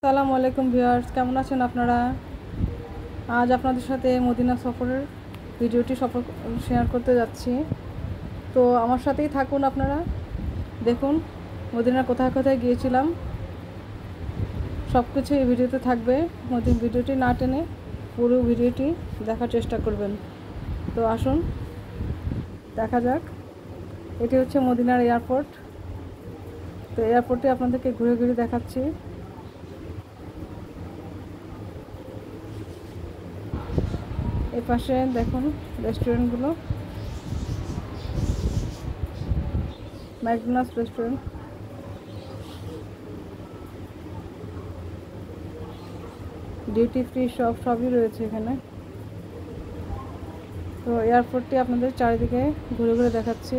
আসসালামু আলাইকুম ভিউয়ার্স, কেমন আছেন আপনারা? আজ আপনাদের সাথে মদিনা সফরের ভিডিওটি শেয়ার করতে যাচ্ছি। তো আমার সাথেই থাকুন, আপনারা দেখুন মদিনার কোথায় কোথায় গিয়েছিলাম। সব কিছু এই ভিডিওতে থাকবে। ভিডিওটি না টেনে পুরো ভিডিওটি দেখার চেষ্টা করবেন। তো আসুন দেখা যাক। এটি হচ্ছে মদিনার এয়ারপোর্ট। তো এয়ারপোর্টে আপনাদেরকে ঘুরে ঘুরে দেখাচ্ছি। এই পাশে দেখুন রেস্টুরেন্টগুলো, ম্যাকডোনাল্ডস রেস্টুরেন্ট। ডিউটি ফ্রি সবই রয়েছে এখানে। তো এয়ারপোর্টটি আপনাদের চারিদিকে ঘুরে ঘুরে দেখাচ্ছি।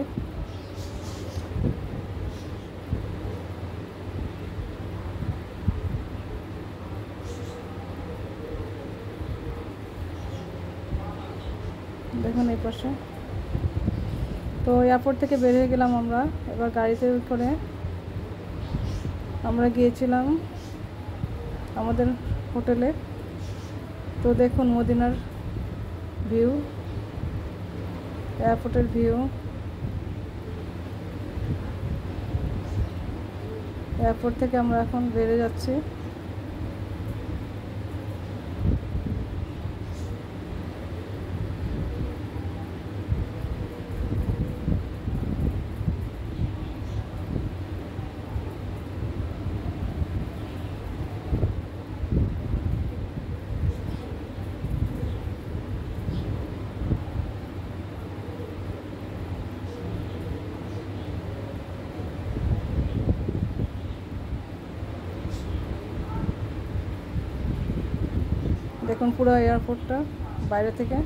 দেখুন এই পাশে। তো এয়ারপোর্ট থেকে বের হয়ে গেলাম আমরা। এবার গাড়িতে করে আমরা গিয়েছিলাম আমাদের হোটেলে। তো দেখুন মদিনার ভিউ, এয়ারপোর্টের ভিউ। এয়ারপোর্ট থেকে আমরা এখন বেরিয়ে যাচ্ছি। দেখুন পুরো এয়ারপোর্টটা বাইরে থেকে,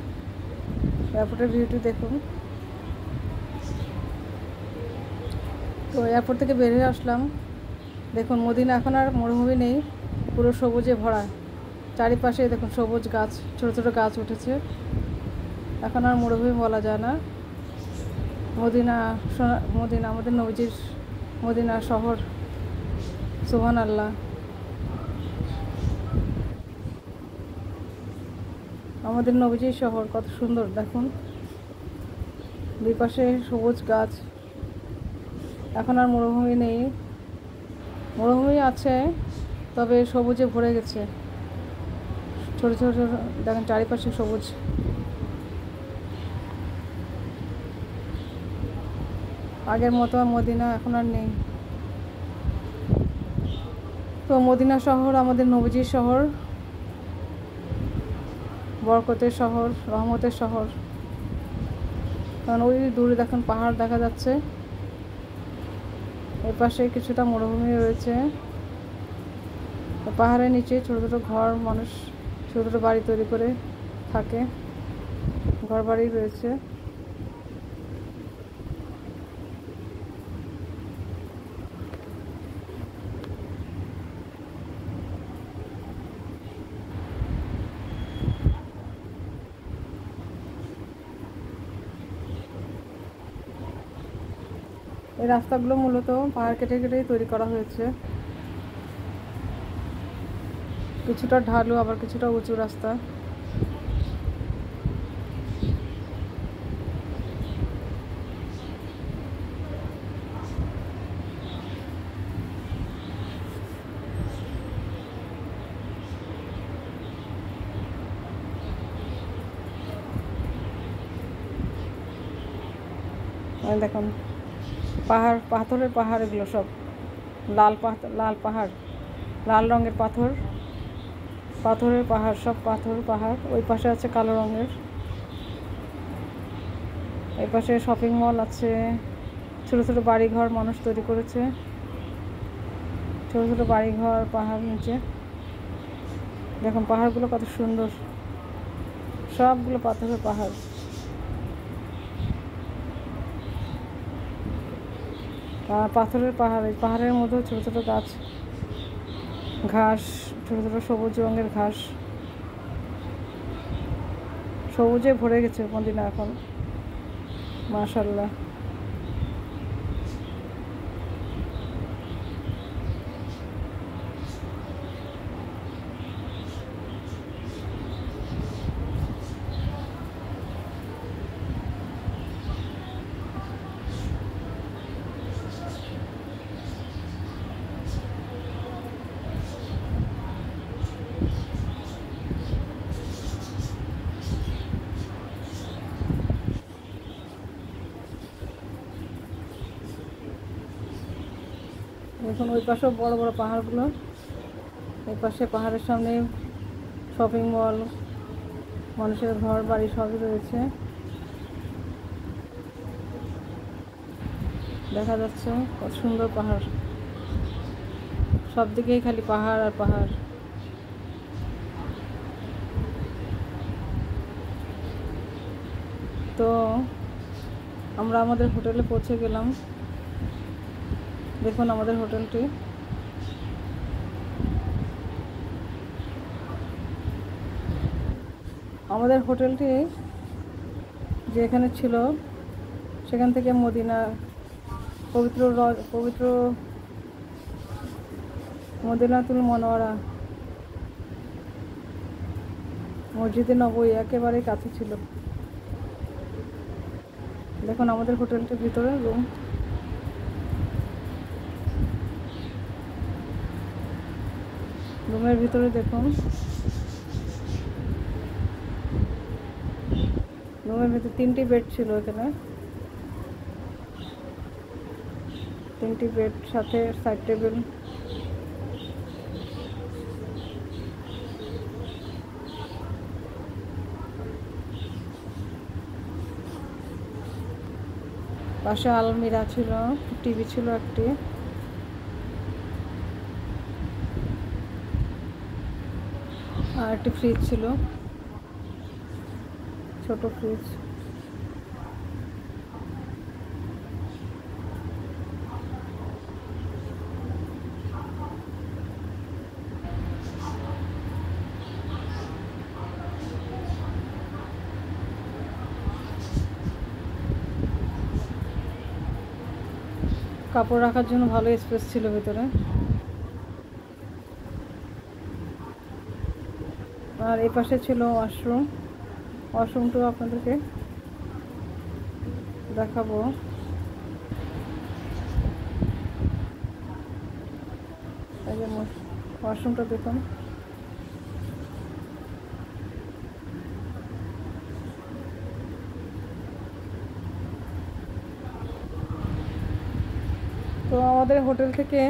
এয়ারপোর্টের ভিউটি দেখুন। তো এয়ারপোর্ট থেকে বেরিয়ে আসলাম। দেখুন মদিনা এখন আর মরুভূমি নেই, পুরো সবুজে ভরা। চারিপাশে দেখুন সবুজ গাছ, ছোট ছোট গাছ উঠেছে। এখন আর মরুভূমি বলা যায় না। মদিনা আমাদের নবীজির মদিনা শহর। সুবহানাল্লাহ। আমাদের নবীজির শহর কত সুন্দর দেখুন। দুই পাশে সবুজ গাছ। এখন আর মরুভূমি নেই, মরুভূমি আছে তবে সবুজে ভরে গেছে। ছোট ছোট দেখেন চারিপাশে সবুজ। আগের মতো মদিনা এখন আর নেই। তো মদিনা শহর আমাদের নবীজির শহর, বরকতের শহর, রহমতের শহর। কারণ ওই দূরে দেখুন পাহাড় দেখা যাচ্ছে। এর পাশে কিছুটা মরুভূমি রয়েছে। পাহাড়ের নিচে ছোট ছোট ঘর, মানুষ ছোট ছোট বাড়ি তৈরি করে থাকে, ঘর বাড়ি রয়েছে। এই রাস্তাগুলো মূলত পাহাড় কেটে কেটেই তৈরি করা হয়েছে। কিছুটা ঢালু আবার কিছুটা উঁচু রাস্তা। দেখুন পাহাড়, পাথরের পাহাড়, এগুলো সব লাল পাহাড়, লাল রঙের পাথর, পাথরের পাহাড়, সব পাথর পাহাড়। ওই পাশে আছে কালো রঙের। এই পাশে শপিং মল আছে, ছোট ছোট বাড়িঘর মানুষ তৈরি করেছে, ছোট ছোট বাড়িঘর পাহাড় নিচে। দেখুন পাহাড়গুলো কত সুন্দর, সবগুলো পাথরের পাহাড়। পাথরের পাহাড়, এই পাহাড়ের মধ্যেও ছোট ছোট গাছ, ঘাস, ছোট ছোট সবুজ রঙের ঘাস। সবুজে ভরে গেছে মদিনা এখন, মাশাআল্লাহ। দেখুন ওই পাশেও বড় বড় পাহাড়গুলো, এই পাশে পাহাড়ের সামনে শপিং মল, মানুষের ঘর বাড়ি সবই রয়েছে, দেখা যাচ্ছে কত সুন্দর পাহাড়, সব দিকেই খালি পাহাড় আর পাহাড়। তো আমরা আমাদের হোটেলে পৌঁছে গেলাম। দেখুন আমাদের হোটেলটি, আমাদের হোটেলটি যেখানে ছিল সেখান থেকে মদিনা পবিত্র মদিনাতুল মুনাওয়ারা মসজিদে নববী একেবারে কাছে ছিল। দেখুন আমাদের হোটেলটির ভিতরে রুমের ভিতরে দেখুন, রুমের ভিতরে 3টি বেড ছিল, এখানে 3টি বেড সাথে সাইড টেবিল। পাশে আলমিরা ছিল, টিভি ছিল একটি, আর একটি ফ্রিজ ছিল, ছোট ফ্রিজ। কাপড় রাখার জন্য ভালো স্পেস ছিল ভিতরে। আর এই পাশে ছিল ওয়াশরুম, ওয়াশরুমটাও আপনাদেরকে দেখাবো। এই যে ওয়াশরুমটা দেখুন, তো আমাদের হোটেল থেকে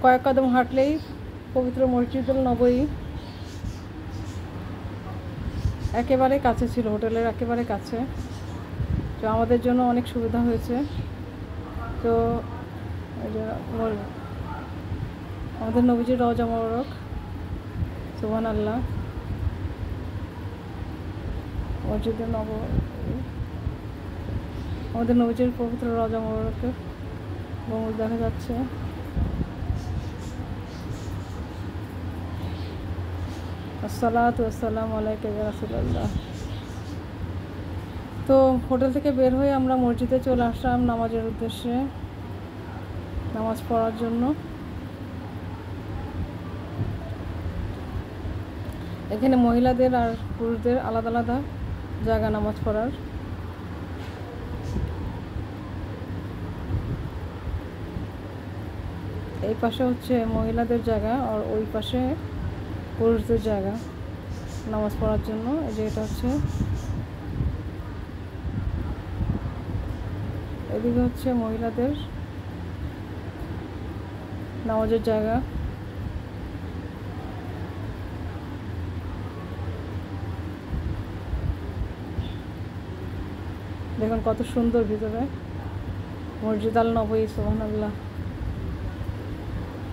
কয়েক কদম হাঁটলেই পবিত্র মসজিদুল নববী একেবারে কাছে ছিল, হোটেলের একেবারে কাছে। তো আমাদের জন্য অনেক সুবিধা হয়েছে। তো আমাদের নবীজির রওজা মোবারক, সুবহানাল্লাহ, মসজিদে নববী, আমাদের নবীজির পবিত্র রওজা মোবারকের গম্বুজ দেখা যাচ্ছে। আসসালাতু ওয়াসসালামু আলাইকা ইয়া রাসূলুল্লাহ। তো হোটেল থেকে বের হয়ে আমরা মসজিদে চলে আসলাম নামাজের উদ্দেশ্যে, নামাজ পড়ার জন্য। এখানে মহিলাদের আর পুরুষদের আলাদা আলাদা জায়গা নামাজ পড়ার। এই পাশে হচ্ছে মহিলাদের জায়গা আর ওই পাশে পুরুষদের জায়গা নামাজ পড়ার জন্য। এই যে এটা হচ্ছে, এদিকে হচ্ছে মহিলাদের নামাজের জায়গা। দেখুন কত সুন্দর ভিতরে মসজিদ আল নববী, সুবহানাল্লাহ,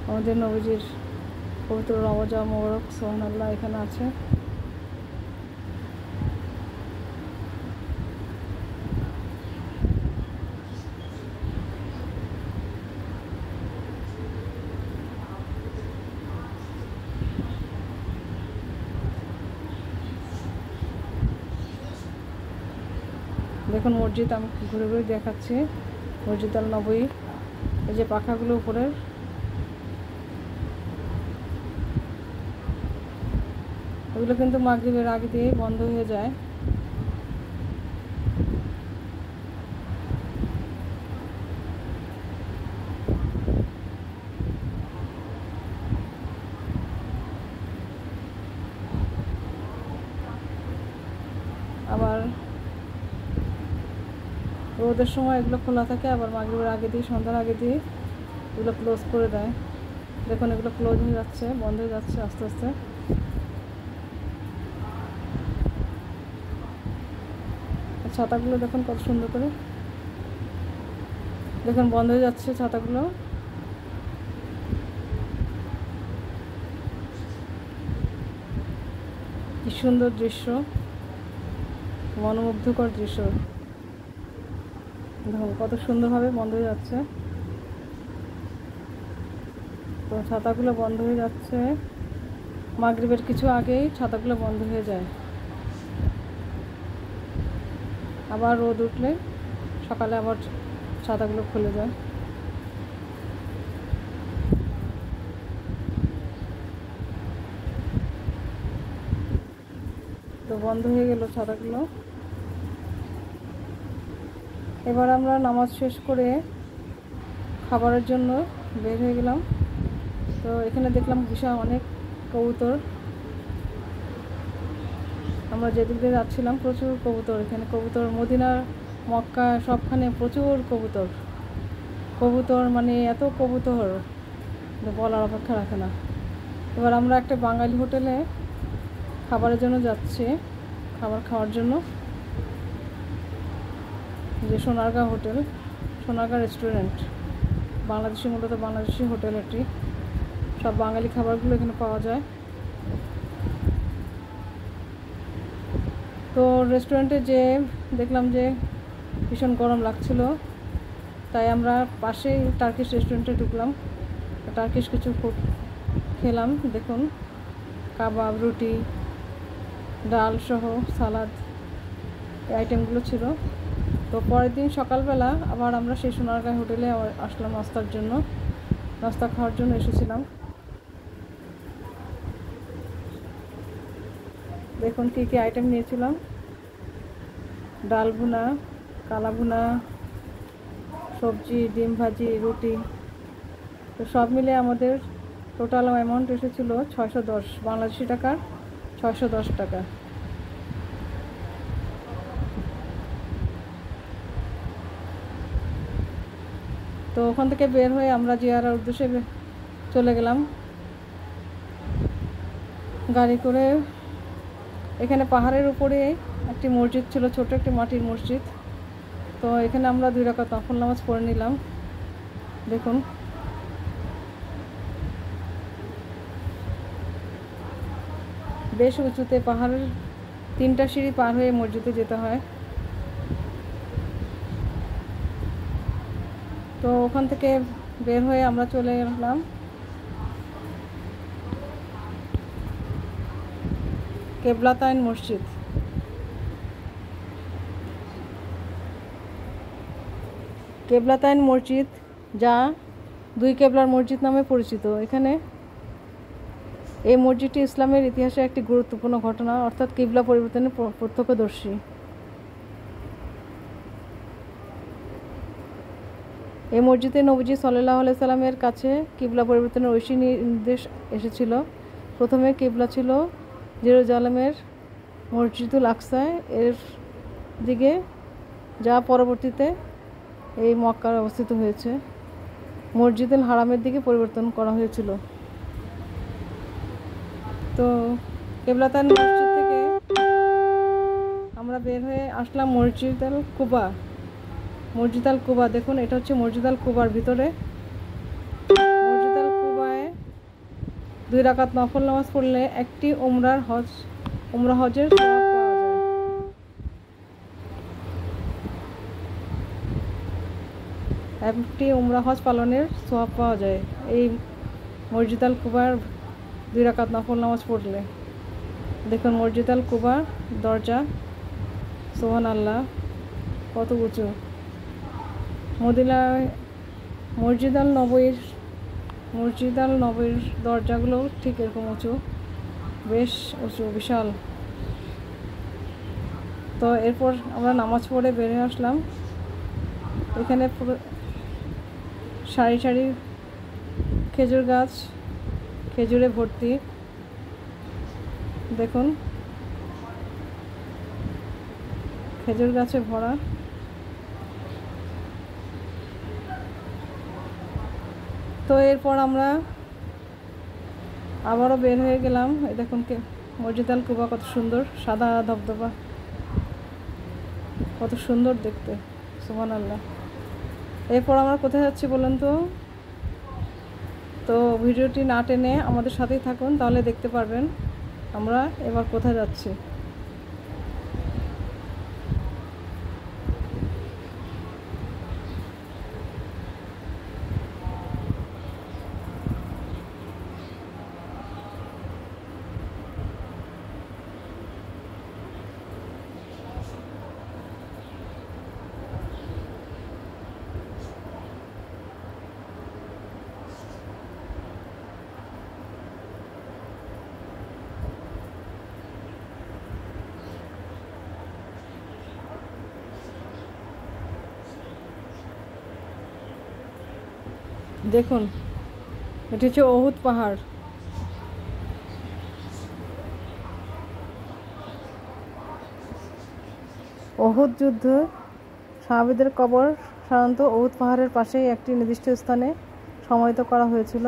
আমাদের নবীজির পবিত্র রওজা মোবারক, সুবহানাল্লাহ, এখানে আছে। দেখুন মসজিদ আমি ঘুরে ঘুরে দেখাচ্ছি, মসজিদ আল নববী। এই যে পাখাগুলো উপরের, ওগুলো কিন্তু মাগরিবের আগে দিয়ে বন্ধ হয়ে যায়। আবার রোদের সময় এগুলো খোলা থাকে, আবার মাগরিবের আগে দিয়ে, সন্ধ্যার আগে দিয়ে এগুলো ক্লোজ করে দেয়। দেখুন এগুলো ক্লোজ হয়ে যাচ্ছে, বন্ধ হয়ে যাচ্ছে আস্তে আস্তে। ছাতাগুলো দেখুন কত সুন্দর করে, দেখুন বন্ধ হয়ে যাচ্ছে ছাতাগুলো। কি সুন্দর দৃশ্য, মনোমুগ্ধকর দৃশ্য। দেখুন কত সুন্দরভাবে বন্ধ হয়ে যাচ্ছে। তো ছাতাগুলো বন্ধ হয়ে যাচ্ছে, মাগরিবের কিছু আগেই ছাতাগুলো বন্ধ হয়ে যায়। আবার রোদ উঠলে সকালে আবার ছাতাগুলো খুলে যায়। তো বন্ধ হয়ে গেল ছাতাগুলো। এবার আমরা নামাজ শেষ করে খাবারের জন্য বের হয়ে গেলাম। তো এখানে দেখলাম বিশাল অনেক কবুতর। আমরা যেদিক দিয়ে যাচ্ছিলাম প্রচুর কবুতর, এখানে কবুতর, মদিনা মক্কা সবখানে প্রচুর কবুতর। কবুতর মানে এত কবুতর বলার অপেক্ষা রাখে না। এবার আমরা একটা বাঙালি হোটেলে খাবারের জন্য যাচ্ছি, খাবার খাওয়ার জন্য, যে সোনারগাঁও হোটেল, সোনারগাঁও রেস্টুরেন্ট। বাংলাদেশি, মূলত বাংলাদেশি হোটেল এটি। সব বাঙালি খাবারগুলো এখানে পাওয়া যায়। তো রেস্টুরেন্টে যে দেখলাম যে ভীষণ গরম লাগছিল, তাই আমরা পাশেই টার্কিশ রেস্টুরেন্টে ঢুকলাম। টার্কিশ কিছু ফুড খেলাম। দেখুন কাবাব, রুটি, ডাল সহ সালাদ, এই আইটেমগুলো ছিল। তো পরের দিন সকালবেলা আবার আমরা সেই সোনারগাঁও হোটেলে আবার আসলাম নাস্তার জন্য, নাস্তা খাওয়ার জন্য এসেছিলাম। দেখুন কী কী আইটেম নিয়েছিলাম: ডাল ভুনা, কালা ভুনা, সবজি, ডিম ভাজি, রুটি। তো সব মিলে আমাদের টোটাল অ্যামাউন্ট এসেছিলো 610 বাংলাদেশি টাকার, 610 টাকা। তো ওখান থেকে বের হয়ে আমরা জিয়ারার উদ্দেশ্যে চলে গেলাম গাড়ি করে। এখানে পাহাড়ের উপরে একটি মসজিদ ছিল, ছোট একটি মাটির মসজিদ। তো এখানে আমরা 2 রাকাত নফল নামাজ পড়ে নিলাম। দেখুন বেশ উঁচুতে, পাহাড়ের 3টা সিঁড়ি পার হয়ে মসজিদে যেতে হয়। তো ওখান থেকে বের হয়ে আমরা চলে এলাম কেবলাতাইন মসজিদ। কেবলাতাইন মসজিদ, যা 2 কেবলার মসজিদ নামে পরিচিত। এখানে এই মসজিদটি ইসলামের ইতিহাসে একটি গুরুত্বপূর্ণ ঘটনা, অর্থাৎ কিবলা পরিবর্তনের প্রত্যক্ষদর্শী। এই মসজিদে নবীজি সাল্লাল্লাহু আলাইহি সাল্লামের কাছে কিবলা পরিবর্তনের ঐশী নির্দেশ এসেছিল। প্রথমে কিবলা ছিল জেরুজালেমের মসজিদুল আকসা এর দিকে, যা পরবর্তীতে এই মক্কায় অবস্থিত হয়েছে। মসজিদুল হারামের দিকে পরিবর্তন করা হয়েছিল। তো কেবলাতাইন মসজিদ থেকে আমরা বের হয়ে আসলাম মসজিদ আল কুবা। মসজিদ আল কুবা, দেখুন এটা হচ্ছে মসজিদ আল কুবার ভিতরে। মসজিদ আল কুবায় 2 রাকাত নফল নামাজ পড়লে একটি উমরা হজের সওয়াব পাওয়া যায়। একটি উমরা হজ পালনের সওয়াব পাওয়া যায় এই মসজিদ আল কুবার 2 রাকাত নফল নামাজ পড়লে। দেখুন মসজিদ আল কুবার দরজা, সুবহানাল্লাহ, কত উঁচু। মদিনায় মসজিদ আল নববীর দরজাগুলো ঠিক এরকম উঁচু, বেশ উঁচু, বিশাল। তো এরপর আমরা নামাজ পড়ে বেরিয়ে আসলাম। এখানে পুরো সারি সারি খেজুর গাছ, খেজুরে ভর্তি। দেখুন খেজুর গাছে ভরা। তো এরপর আমরা আবারও বের হয়ে গেলাম। এই দেখুন মসজিদ আল কুবা কত সুন্দর, সাদা ধবধবা, কত সুন্দর দেখতে, সুবহানাল্লাহ। এরপর আমরা কোথায় যাচ্ছি বলুন তো? তো ভিডিওটি না টেনে আমাদের সাথেই থাকুন, তাহলে দেখতে পারবেন আমরা এবার কোথায় যাচ্ছি। দেখুন, এটি হচ্ছে উহুদ পাহাড়। উহুদ যুদ্ধ সাহাবীদের কবর সাধারণত উহুদ পাহাড়ের পাশেই একটি নির্দিষ্ট স্থানে সমাহিত করা হয়েছিল।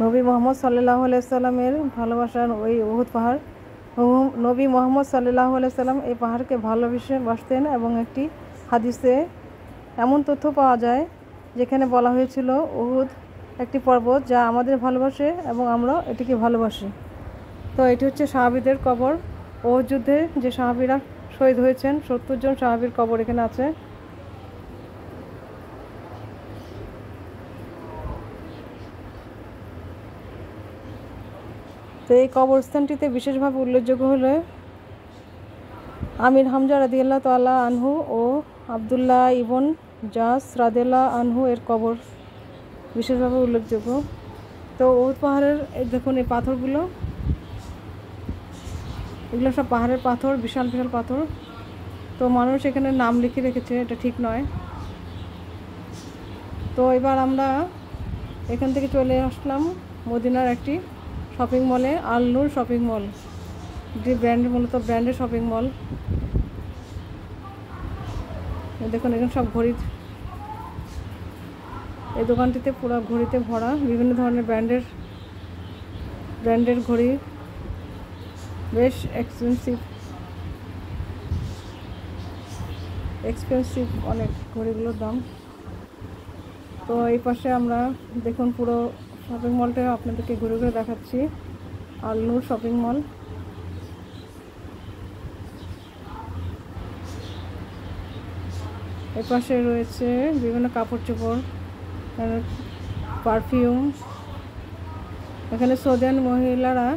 নবী মোহাম্মদ সাল্লাল্লাহু আলাইহি সাল্লামের ভালোবাসার ওই উহুদ পাহাড়, নবী মোহাম্মদ সাল্লাল্লাহু আলাইহি সাল্লাম এই পাহাড়কে ভালোবাসতেন এবং একটি হাদিসে এমন তথ্য পাওয়া যায় যেখানে বলা হয়েছিল উহুদ একটি পর্বত যা আমাদের ভালোবাসে এবং আমরা এটিকে ভালোবাসি। তো এটি হচ্ছে সাহাবীদের কবর। উহুদ যুদ্ধে যে সাহাবীরা শহীদ হয়েছেন, 70 জন সাহাবীর কবর এখানে আছে। তো এই কবরস্থানটিতে বিশেষভাবে উল্লেখযোগ্য হলো আমির হামজা রাদিয়াল্লাহু তাআলা আনহু ও আব্দুল্লাহ ইবন জাস রাদিয়াল্লাহু আনহু এর কবর বিশেষভাবে উল্লেখযোগ্য। তো উহুদ পাহাড়ের দেখুন এই পাথরগুলো, এগুলো সব পাহাড়ের পাথর, বিশাল বিশাল পাথর। তো মানুষ এখানে নাম লিখে রেখেছে, এটা ঠিক নয়। তো এবার আমরা এখান থেকে চলে আসলাম মদিনার একটি শপিং মলে, আল নূর শপিং মল, যে মূলত ব্র্যান্ডের শপিং মল। দেখুন এখানে সব ঘড়ি, এই দোকানটিতে পুরো ঘড়িতে ভরা, বিভিন্ন ধরনের ব্র্যান্ডের ঘড়ি, বেশ এক্সপেন্সিভ অনেক ঘড়িগুলোর দাম। তো এই পাশে আমরা দেখুন পুরো শপিং মলটা আপনাদেরকে ঘুরে ঘুরে দেখাচ্ছি, আল নূর শপিং মল। এর পাশে রয়েছে বিভিন্ন কাপড় চোপড়, পারফিউম। এখানে সৌদিয়ান মহিলারা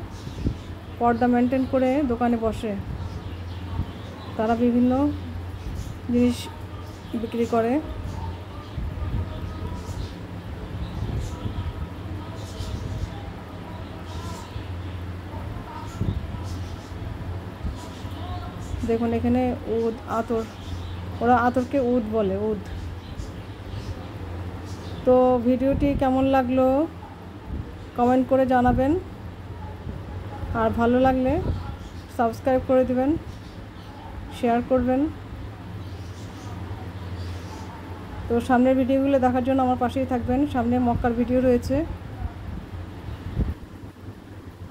পর্দা মেনটেন করে দোকানে বসে, তারা বিভিন্ন জিনিস বিক্রি করে। দেখুন এখানে উদ, আতর, ওরা আতরকে উদ বলে, উদ। তো ভিডিওটি কেমন লাগলো কমেন্ট করে জানাবেন, আর ভালো লাগলে সাবস্ক্রাইব করে দিবেন, শেয়ার করবেন। তো সামনের ভিডিওগুলো দেখার জন্য আমার পাশেই থাকবেন, সামনে মক্কার ভিডিও রয়েছে।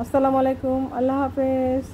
আসসালামু আলাইকুম, আল্লাহ হাফেজ।